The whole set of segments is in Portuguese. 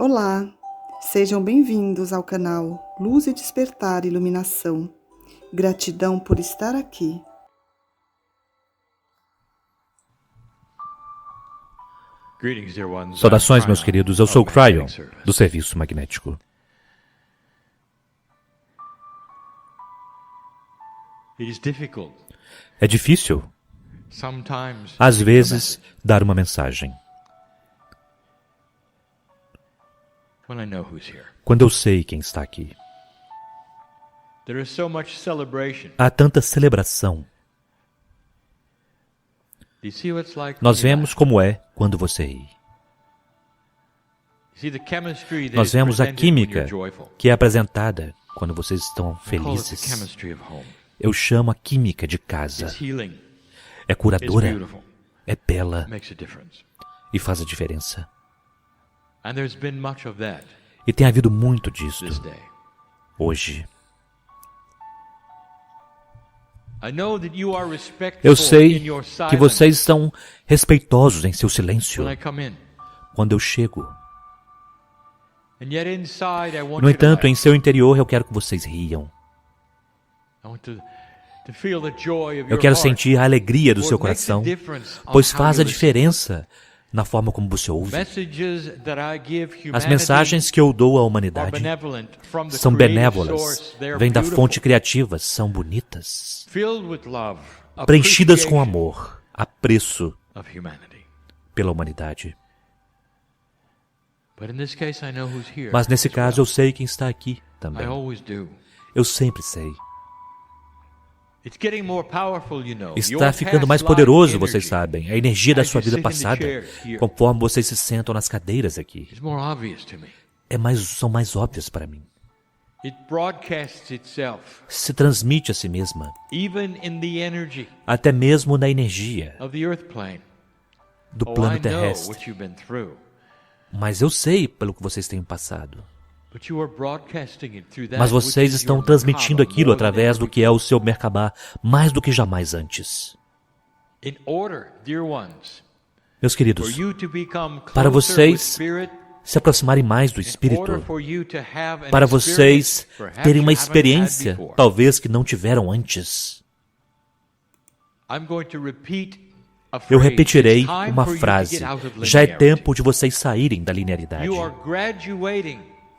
Olá, sejam bem-vindos ao canal Luz e Despertar Iluminação. Gratidão por estar aqui. Saudações, meus queridos. Eu sou o Cryon, do Serviço Magnético. É difícil, às vezes, dar uma mensagem. Quando eu sei quem está aqui. Há tanta celebração. Nós vemos como é quando você ri. Nós vemos a química que é apresentada quando vocês estão felizes. Eu chamo a química de casa. É curadora, é bela e faz a diferença. E tem havido muito disso hoje. Eu sei que vocês são respeitosos em seu silêncio quando eu chego. No entanto, em seu interior, eu quero que vocês riam. Eu quero sentir a alegria do seu coração, pois faz a diferença na forma como você ouve. As mensagens que eu dou à humanidade são benévolas, vêm da fonte criativa, são bonitas, preenchidas com amor, apreço pela humanidade. Mas nesse caso eu sei quem está aqui também. Eu sempre sei. Está ficando mais poderoso, vocês sabem, a energia da sua vida passada, conforme vocês se sentam nas cadeiras aqui. São mais óbvias para mim. Se transmite a si mesma, até mesmo na energia do plano terrestre. Mas eu sei pelo que vocês têm passado. Mas vocês estão transmitindo aquilo através do que é o seu Merkabah mais do que jamais antes. Meus queridos, para vocês se aproximarem mais do Espírito, para vocês terem uma experiência talvez que não tiveram antes, eu repetirei uma frase. Já é tempo de vocês saírem da linearidade.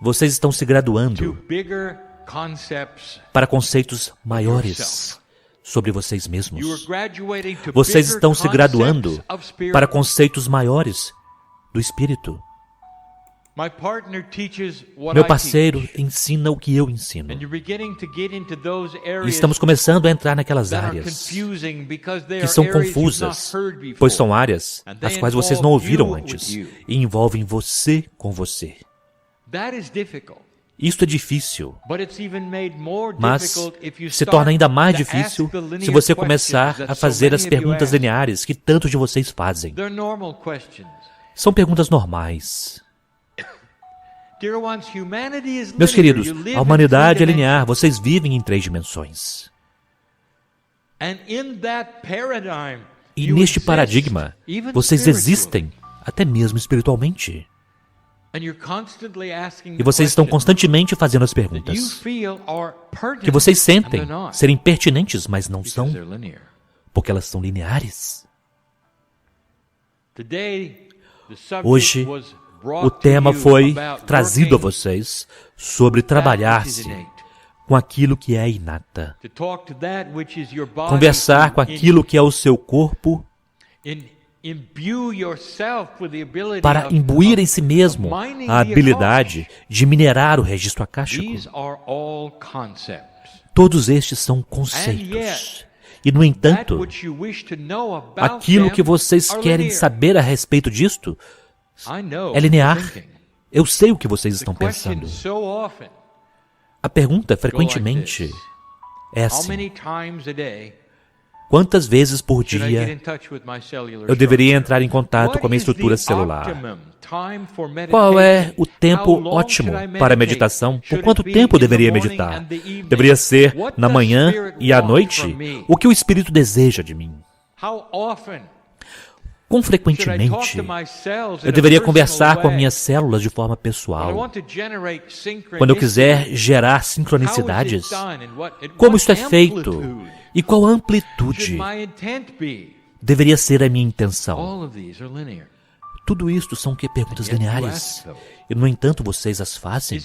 Vocês estão se graduando para conceitos maiores sobre vocês mesmos. Vocês estão se graduando para conceitos maiores do Espírito. Meu parceiro ensina o que eu ensino. E estamos começando a entrar naquelas áreas que são confusas, pois são áreas as quais vocês não ouviram antes e envolvem você com você. Isto é difícil, mas se torna ainda mais difícil se você começar a fazer as perguntas lineares que tantos de vocês fazem. São perguntas normais. Meus queridos, a humanidade é linear, vocês vivem em 3 dimensões. E neste paradigma, vocês existem, até mesmo espiritualmente. E vocês estão constantemente fazendo as perguntas que vocês sentem serem pertinentes, mas não são, porque elas são lineares. Hoje, o tema foi trazido a vocês sobre trabalhar-se com aquilo que é inata. Conversar com aquilo que é o seu corpo para imbuir em si mesmo a habilidade de minerar o registro akáshico. Todos estes são conceitos. E, no entanto, aquilo que vocês querem saber a respeito disto é linear. Eu sei o que vocês estão pensando. A pergunta, frequentemente, é assim: quantas vezes por dia eu deveria entrar em contato com a minha estrutura celular? Qual é o tempo ótimo para a meditação? Por quanto tempo eu deveria meditar? Deveria ser na manhã e à noite? O que o Espírito deseja de mim? quão frequentemente eu deveria conversar com as minhas células de forma pessoal? Quando eu quiser gerar sincronicidades, como isso é feito? E qual a amplitude deveria ser a minha intenção? Tudo isso são perguntas lineares. E, no entanto, vocês as fazem.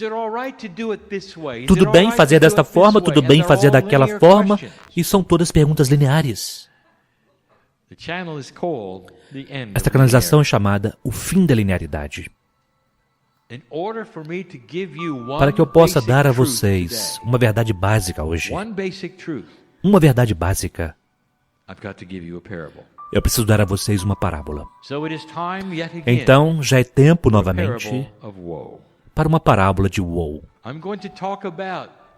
Tudo bem fazer desta forma, tudo bem fazer daquela forma, e são todas perguntas lineares. Esta canalização é chamada o fim da linearidade. Para que eu possa dar a vocês uma verdade básica hoje, uma verdade básica, eu preciso dar a vocês uma parábola. Então, já é tempo novamente para uma parábola de woe.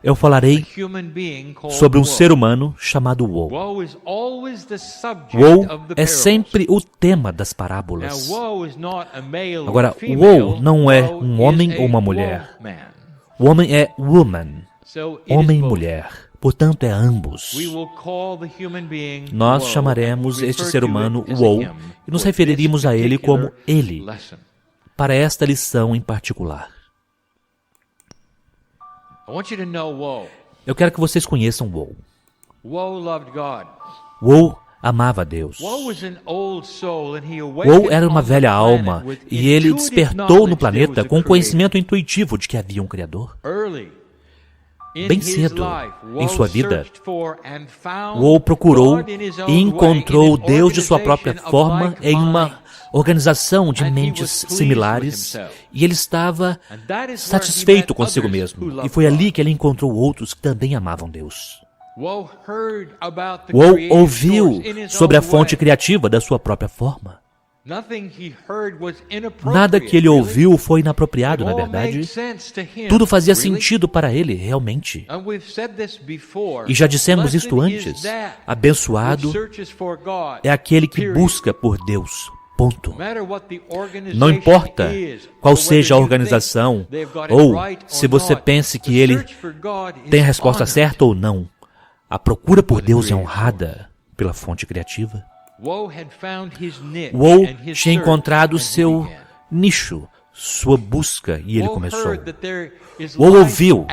Eu falarei sobre um ser humano chamado woe. Woe é sempre o tema das parábolas. Agora, woe não é um homem ou uma mulher. O homem é woman, homem e mulher. Portanto, é ambos. Nós chamaremos este ser humano woe e nos referiremos a ele como ele, para esta lição em particular. Eu quero que vocês conheçam woe. Woe amava Deus. Woe era uma velha alma e ele despertou no planeta com o conhecimento intuitivo de que havia um Criador. Bem cedo em sua vida, Woe procurou e encontrou Deus de sua própria forma em uma organização de mentes similares e ele estava satisfeito consigo mesmo. E foi ali que ele encontrou outros que também amavam Deus. Woe ouviu sobre a fonte criativa da sua própria forma. Nada que ele ouviu foi inapropriado, na verdade. Tudo fazia sentido para ele, realmente. E já dissemos isto antes. Abençoado é aquele que busca por Deus. Ponto. Não importa qual seja a organização, ou se você pense que ele tem a resposta certa ou não. A procura por Deus é honrada pela fonte criativa. Woe tinha encontrado seu nicho, sua busca, e ele começou. Woe ouviu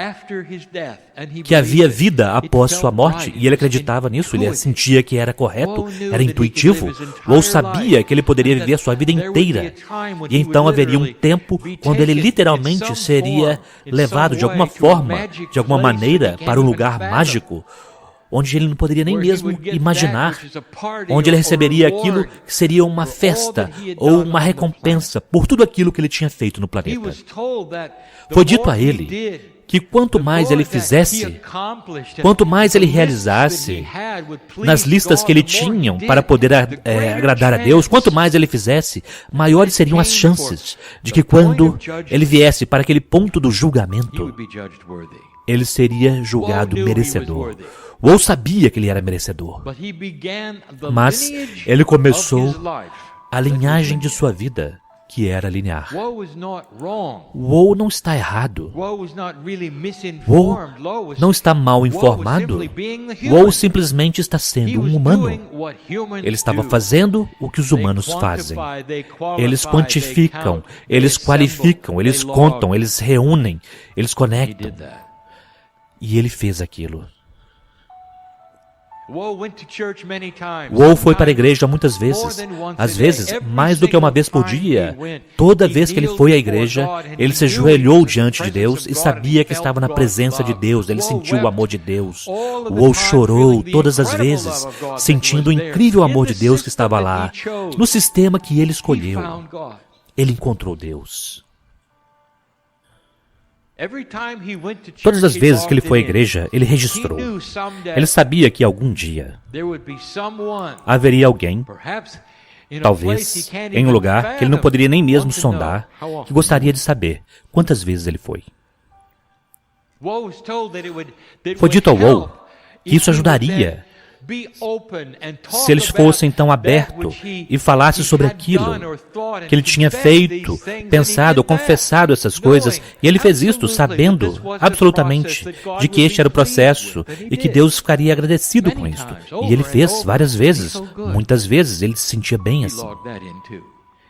que havia vida após sua morte, e ele acreditava nisso, ele sentia que era correto, era intuitivo. Woe sabia que ele poderia viver sua vida inteira, e então haveria um tempo quando ele literalmente seria levado de alguma forma, de alguma maneira, para um lugar mágico, onde ele não poderia nem mesmo imaginar, onde ele receberia aquilo que seria uma festa ou uma recompensa por tudo aquilo que ele tinha feito no planeta. Foi dito a ele que quanto mais ele fizesse, quanto mais ele realizasse nas listas que ele tinha para poder agradar a Deus, quanto mais ele fizesse, maiores seriam as chances de que quando ele viesse para aquele ponto do julgamento, ele seria julgado merecedor. Woe sabia que ele era merecedor, mas ele começou a linhagem de sua vida, que era linear. Woe não está errado. Woe não está mal informado. Woe simplesmente está sendo um humano. Ele estava fazendo o que os humanos fazem. Eles quantificam, eles qualificam, eles contam, eles reúnem, eles conectam. E ele fez aquilo. Woe foi para a igreja muitas vezes, às vezes mais do que uma vez por dia. Toda vez que ele foi à igreja, ele se ajoelhou diante de Deus e sabia que estava na presença de Deus, ele sentiu o amor de Deus. Woe chorou todas as vezes, sentindo o incrível amor de Deus que estava lá. No sistema que ele escolheu, ele encontrou Deus. Todas as vezes que ele foi à igreja, ele registrou. Ele sabia que algum dia haveria alguém, talvez em um lugar que ele não poderia nem mesmo sondar, que gostaria de saber quantas vezes ele foi. Foi dito ao Woe que isso ajudaria se eles fossem tão abertos e falassem sobre aquilo que ele tinha feito, pensado, confessado essas coisas, e ele fez isto sabendo absolutamente de que este era o processo e que Deus ficaria agradecido com isto. E ele fez várias vezes, muitas vezes ele se sentia bem assim.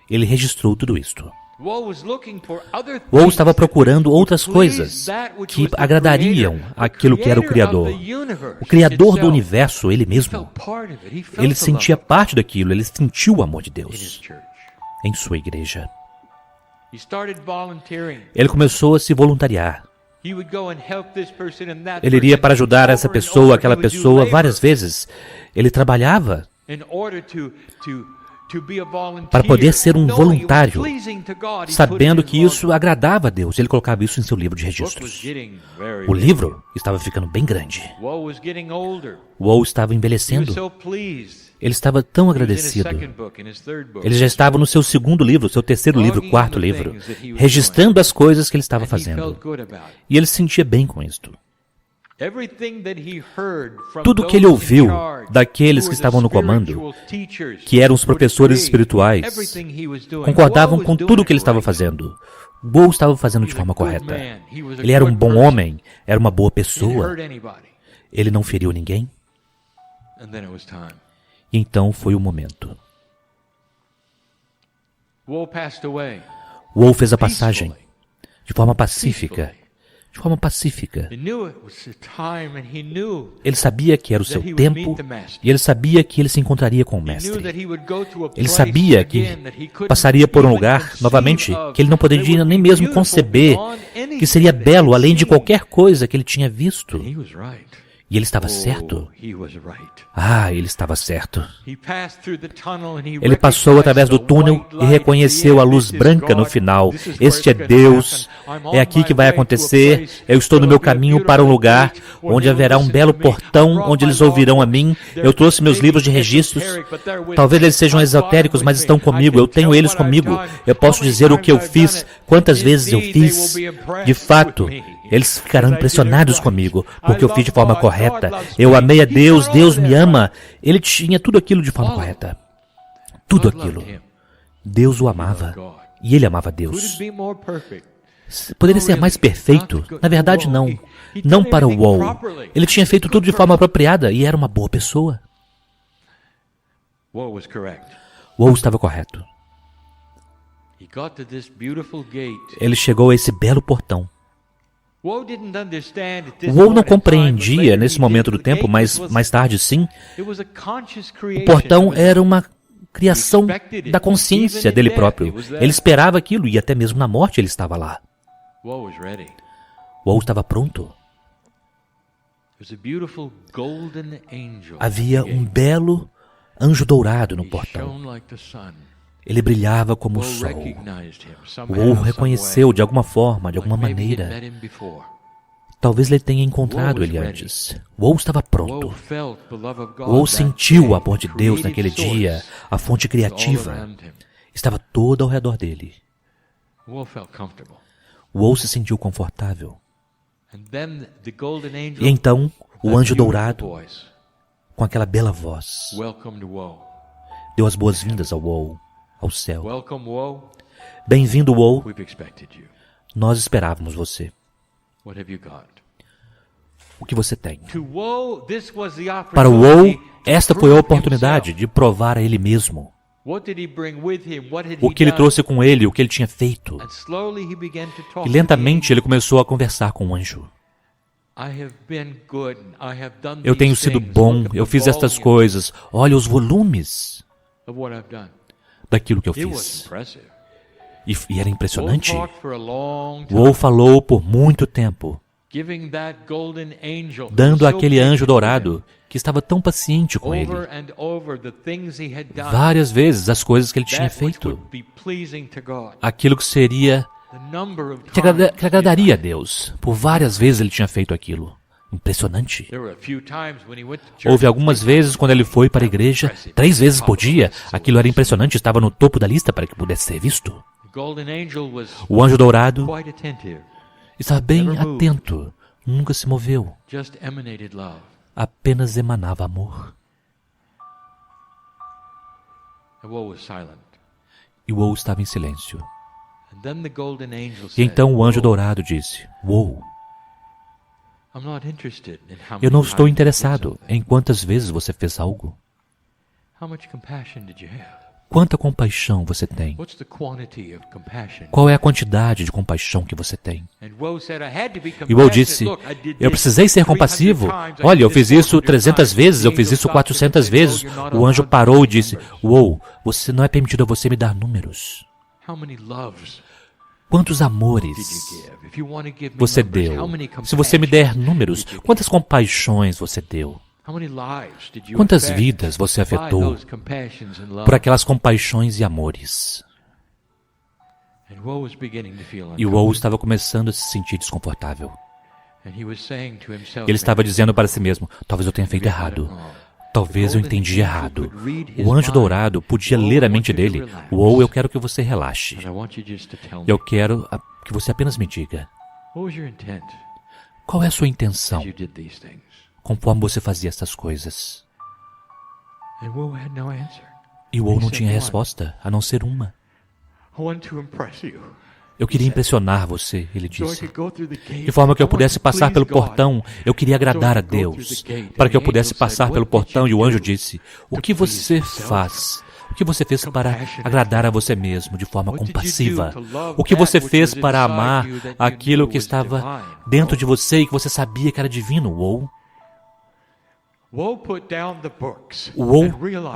Ele registrou tudo isto. Woe estava procurando outras coisas que agradariam aquilo que era o Criador do universo, ele mesmo. Ele sentia parte daquilo, ele sentiu o amor de Deus em sua igreja. Ele começou a se voluntariar. Ele iria para ajudar essa pessoa, aquela pessoa, várias vezes. Ele trabalhava para poder ser um voluntário, sabendo que isso agradava a Deus. Ele colocava isso em seu livro de registros. O livro estava ficando bem grande. Woe estava envelhecendo. Ele estava tão agradecido. Ele já estava no seu segundo livro, seu terceiro livro, quarto livro, registrando as coisas que ele estava fazendo. E ele se sentia bem com isto. Tudo que ele ouviu daqueles que estavam no comando, que eram os professores espirituais, concordavam com tudo o que ele estava fazendo. Woe estava fazendo de forma correta. Ele era um bom homem, era uma boa pessoa. Ele não feriu ninguém. E então foi o momento. Woe fez a passagem de forma pacífica. De forma pacífica. Ele sabia que era o seu tempo e ele sabia que ele se encontraria com o Mestre. Ele sabia que passaria por um lugar, novamente, que ele não poderia nem mesmo conceber que seria belo além de qualquer coisa que ele tinha visto. E ele estava certo. Ele estava certo. Ele passou através do túnel e reconheceu a luz branca no final. Este é Deus. É aqui que vai acontecer. Eu estou no meu caminho para um lugar onde haverá um belo portão, onde eles ouvirão a mim. Eu trouxe meus livros de registros. Talvez eles sejam esotéricos, mas estão comigo. Eu tenho eles comigo. Eu posso dizer o que eu fiz, quantas vezes eu fiz. De fato, eles ficarão impressionados comigo, porque eu fiz de forma correta. Eu amei a Deus, Deus me ama. Ele tinha tudo aquilo de forma correta. Tudo aquilo. Deus o amava. E ele amava Deus. Poderia ser mais perfeito? Na verdade, não. Não para o Woe. Ele tinha feito tudo de forma apropriada e era uma boa pessoa. Woe estava correto. Ele chegou a esse belo portão. Woe não compreendia nesse momento do tempo, mas mais tarde sim. O portão era uma criação da consciência dele próprio. Ele esperava aquilo e até mesmo na morte ele estava lá. Woe estava pronto. Havia um belo anjo dourado no portão. Ele brilhava como o sol. Woe o reconheceu de alguma forma, de alguma maneira. Talvez ele tenha encontrado ele antes. Woe estava pronto. Woe sentiu o amor de Deus naquele dia, a fonte criativa. Estava toda ao redor dele. Woe se sentiu confortável. E então, o anjo dourado, com aquela bela voz, deu as boas-vindas ao Woe, ao céu. Bem-vindo, Woe. Nós esperávamos você. O que você tem? Para o Woe, esta foi a oportunidade de provar a ele mesmo. O que ele trouxe com ele, o que ele tinha feito. E lentamente ele começou a conversar com o anjo. Eu tenho sido bom, eu fiz estas coisas. Olha os volumes daquilo que eu fiz. E era impressionante. Woe falou por muito tempo, dando àquele anjo dourado, que estava tão paciente com ele, várias vezes as coisas que ele tinha feito, aquilo que seria, que agradaria a Deus. Por várias vezes ele tinha feito aquilo. Impressionante. Houve algumas vezes quando ele foi para a igreja, 3 vezes por dia. Aquilo era impressionante, estava no topo da lista para que pudesse ser visto. O anjo dourado estava bem atento, nunca se moveu. Apenas emanava amor. E Woe estava em silêncio. E então o anjo dourado disse: Woe, eu não estou interessado em quantas vezes você fez algo. Quanta compaixão você tem? Qual é a quantidade de compaixão que você tem? E Woe disse: eu precisei ser compassivo. Olha, eu fiz isso 300 vezes, eu fiz isso 400 vezes. O anjo parou e disse: Woe, não é permitido a você me dar números. Quantos amores você deu? Se você me der números, quantas compaixões você deu? Quantas vidas você afetou por aquelas compaixões e amores? E Woe estava começando a se sentir desconfortável. Ele estava dizendo para si mesmo: talvez eu tenha feito errado. Talvez eu entendi errado. O anjo dourado podia ler a mente dele. Woe, eu quero que você relaxe. Eu quero que você apenas me diga: qual é a sua intenção conforme você fazia essas coisas? E Woe não tinha resposta, a não ser uma. Eu queria impressionar você, ele disse. De forma que eu pudesse passar pelo portão, eu queria agradar a Deus. Para que eu pudesse passar pelo portão, e o anjo disse: o que você faz? O que você fez para agradar a você mesmo de forma compassiva? O que você fez para amar aquilo que estava dentro de você e que você sabia que era divino? Woe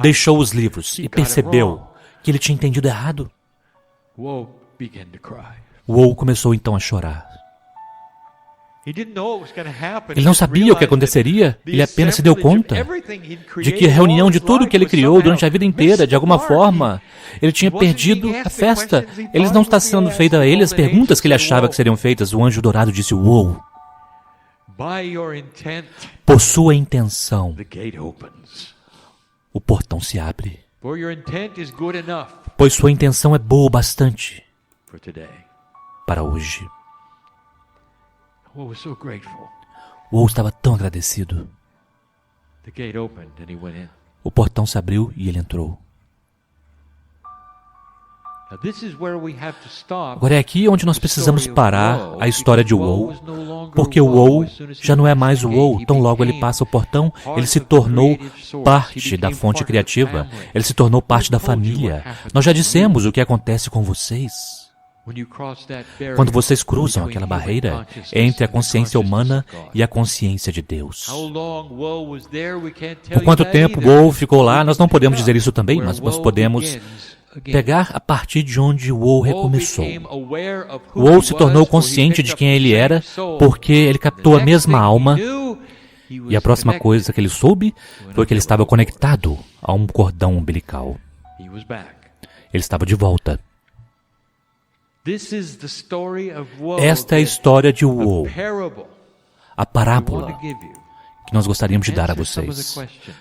deixou os livros e percebeu que ele tinha entendido errado. Woe começou então a chorar. Ele não sabia o que aconteceria, ele apenas se deu conta de que a reunião de tudo que ele criou durante a vida inteira, de alguma forma, ele tinha perdido a festa. Eles não estavam sendo feitas a ele as perguntas que ele achava que seriam feitas. O anjo dourado disse: Woe, por sua intenção, o portão se abre. Pois sua intenção é boa o bastante para hoje. Woe estava tão agradecido. O portão se abriu e ele entrou. Agora é aqui onde nós precisamos parar a história de Woe, porque o Woe já não é mais o Woe. Tão logo ele passa o portão, ele se tornou parte da fonte criativa, ele se tornou parte da família. Nós já dissemos o que acontece com vocês. Quando vocês cruzam aquela barreira entre a consciência humana e a consciência de Deus. Por quanto tempo Woe ficou lá, nós não podemos dizer isso também, mas nós podemos pegar a partir de onde Woe recomeçou. Woe se tornou consciente de quem ele era, porque ele captou a mesma alma, e a próxima coisa que ele soube foi que ele estava conectado a um cordão umbilical. Ele estava de volta. Esta é a história de Woe, a parábola que nós gostaríamos de dar a vocês,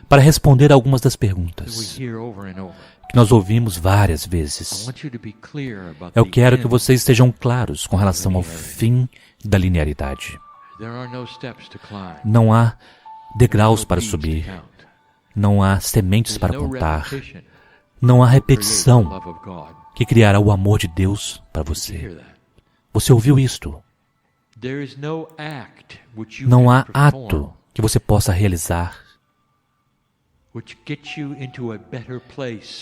para responder algumas das perguntas que nós ouvimos várias vezes. Eu quero que vocês estejam claros com relação ao fim da linearidade. Não há degraus para subir, não há sementes para contar, não há repetição que criará o amor de Deus para você. Você ouviu isto? Não há ato que você possa realizar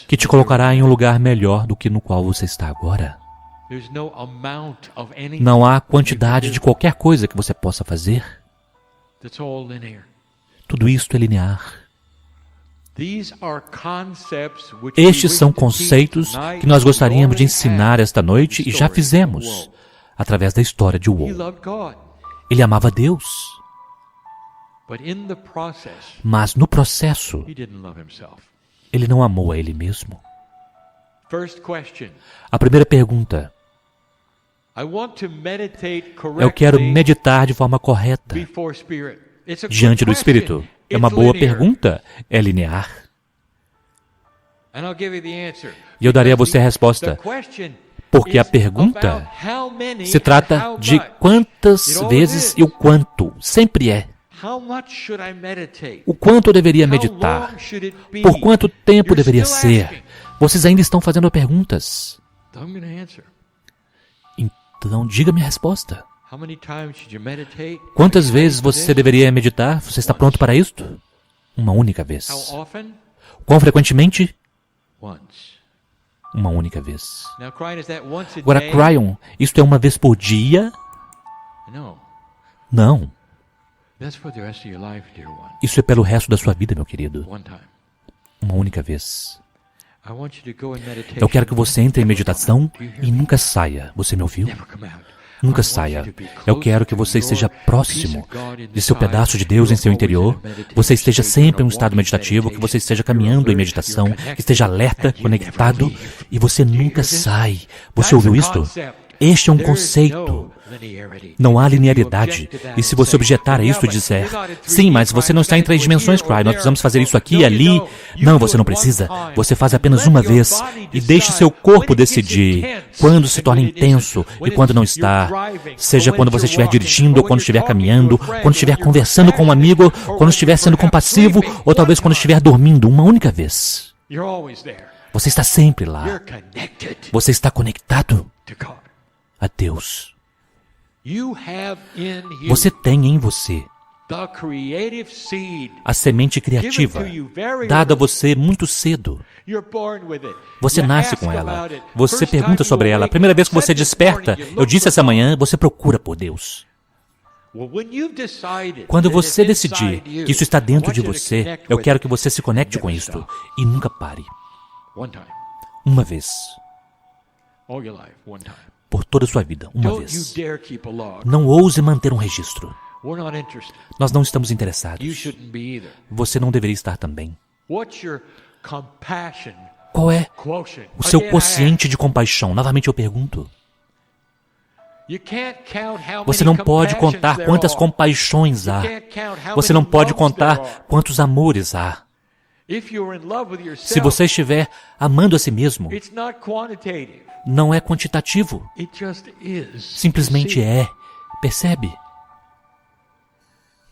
que te colocará em um lugar melhor do que no qual você está agora. Não há quantidade de qualquer coisa que você possa fazer. Tudo isto é linear. Estes são conceitos que nós gostaríamos de ensinar esta noite e já fizemos através da história de Woe. Ele amava Deus, mas no processo ele não amou a ele mesmo. A primeira pergunta: eu quero meditar de forma correta diante do Espírito. É uma boa pergunta, é linear. E eu darei a você a resposta, porque a pergunta se trata de quantas vezes e o quanto, sempre é. O quanto eu deveria meditar? Por quanto tempo deveria ser? Vocês ainda estão fazendo perguntas. Então, diga-me a resposta. Quantas vezes você deveria meditar? Você está pronto para isto? Uma única vez. Quão frequentemente? Uma única vez. Agora, Cryon, isto é uma vez por dia? Não. Isso é pelo resto da sua vida, meu querido. Uma única vez. Eu quero que você entre em meditação e nunca saia. Você me ouviu? Nunca saia. Eu quero que você esteja próximo de seu pedaço de Deus em seu interior. Você esteja sempre em um estado meditativo, que você esteja caminhando em meditação, que esteja alerta, conectado, e você nunca sai. Você ouviu isto? Este é um conceito. Não há linearidade. E se você objetar a isso e disser, sim, mas você não está em 3 dimensões, Cry, nós precisamos fazer isso aqui e ali. Não, você não precisa. Você faz apenas uma vez e deixe seu corpo decidir quando se torna intenso e quando não está. Seja quando você estiver dirigindo, ou quando estiver caminhando, quando estiver conversando com um amigo, quando estiver sendo compassivo, ou talvez quando estiver dormindo, uma única vez. Você está sempre lá. Você está conectado a Deus. Você tem em você a semente criativa, dada a você muito cedo. Você nasce com ela. Você pergunta sobre ela. A primeira vez que você desperta, eu disse essa manhã, você procura por Deus. Quando você decidir que isso está dentro de você, eu quero que você se conecte com isto e nunca pare. Uma vez. Por toda a sua vida, uma vez. Não ouse manter um registro. Nós não estamos interessados. Você não deveria estar também. Qual é o seu quociente de compaixão? Novamente eu pergunto. Você não pode contar quantas compaixões há. Você não pode contar quantos amores há. Se você estiver amando a si mesmo, não é quantitativo. Simplesmente é. Percebe?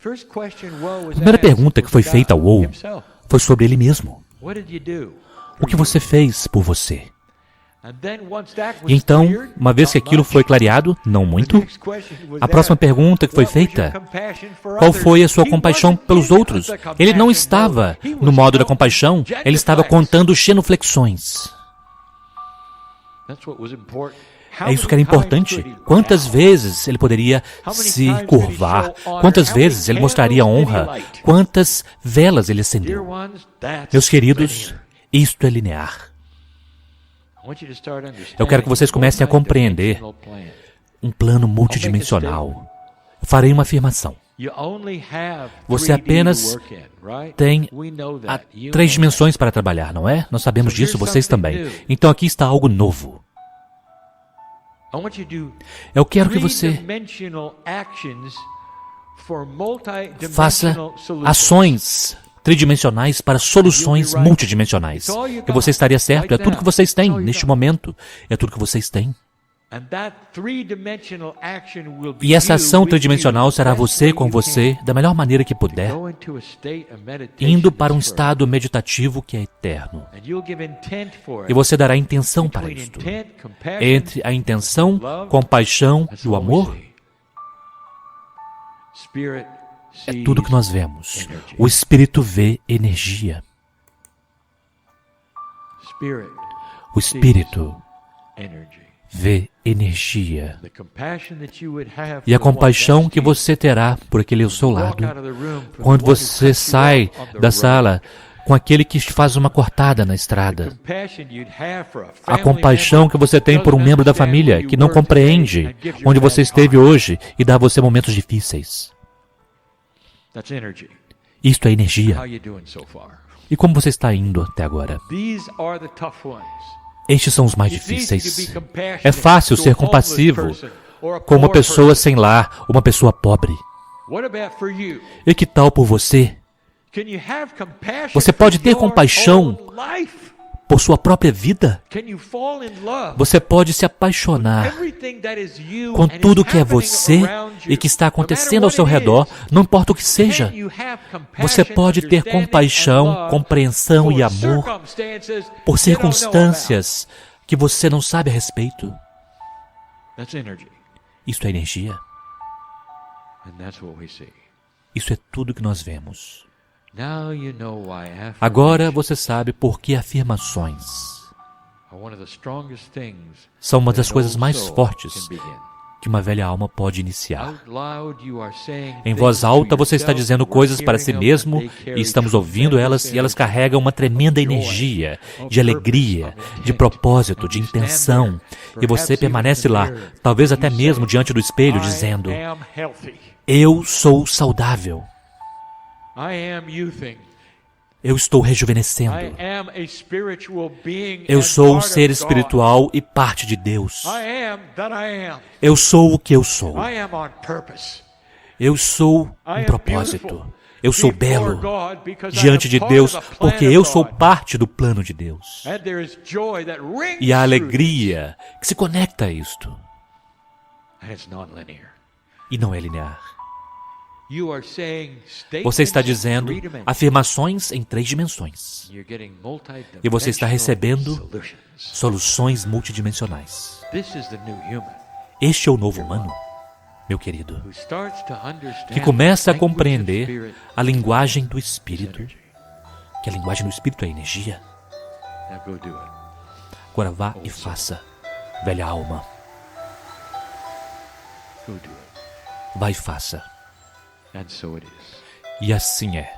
A primeira pergunta que foi feita ao Ou foi sobre ele mesmo. O que você fez por você? E então, uma vez que aquilo foi clareado, não muito, a próxima pergunta que foi feita, qual foi a sua compaixão pelos outros? Ele não estava no modo da compaixão, ele estava contando genuflexões. É isso que era importante. Quantas vezes ele poderia se curvar? Quantas vezes ele mostraria honra? Quantas velas ele acendeu? Meus queridos, isto é linear. Eu quero que vocês comecem a compreender um plano multidimensional. Eu farei uma afirmação. Você apenas tem 3 dimensões para trabalhar, não é? Nós sabemos disso, vocês também. Então aqui está algo novo. Eu quero que você faça ações tridimensionais para soluções multidimensionais. E você estaria certo, é tudo que vocês têm neste momento. É tudo que vocês têm. E essa ação tridimensional será você com você, da melhor maneira que puder, indo para um estado meditativo que é eterno. E você dará intenção para isto. Entre a intenção, compaixão e o amor, é tudo que nós vemos. O Espírito vê energia. O Espírito vê energia. E a compaixão que você terá por aquele ao seu lado, quando você sai da sala com aquele que faz uma cortada na estrada. A compaixão que você tem por um membro da família que não compreende onde você esteve hoje e dá a você momentos difíceis. Isto é energia. E como você está indo até agora? Estes são os mais difíceis. É fácil ser compassivo com uma pessoa sem lar, uma pessoa pobre. E que tal por você? Você pode ter compaixão por sua própria vida? Você pode se apaixonar com tudo que é você e que está acontecendo ao seu redor, não importa o que seja. Você pode ter compaixão, compreensão e amor por circunstâncias que você não sabe a respeito. Isso é energia. Isso é tudo que nós vemos. Agora você sabe por que afirmações são uma das coisas mais fortes que uma velha alma pode iniciar. Em voz alta você está dizendo coisas para si mesmo e estamos ouvindo elas e elas carregam uma tremenda energia de alegria, de propósito, de intenção. E você permanece lá, talvez até mesmo diante do espelho, dizendo: eu sou saudável. Eu estou rejuvenescendo. Eu sou um ser espiritual e parte de Deus. Eu sou o que eu sou. Eu sou um propósito. Eu sou belo diante de Deus porque eu sou parte do plano de Deus. E a alegria que se conecta a isto. E não é linear. Você está dizendo afirmações em 3 dimensões. E você está recebendo soluções multidimensionais. Este é o novo humano, meu querido, que começa a compreender a linguagem do Espírito, que a linguagem do Espírito é energia. Agora vá e faça, velha alma. Vá e faça. E assim é.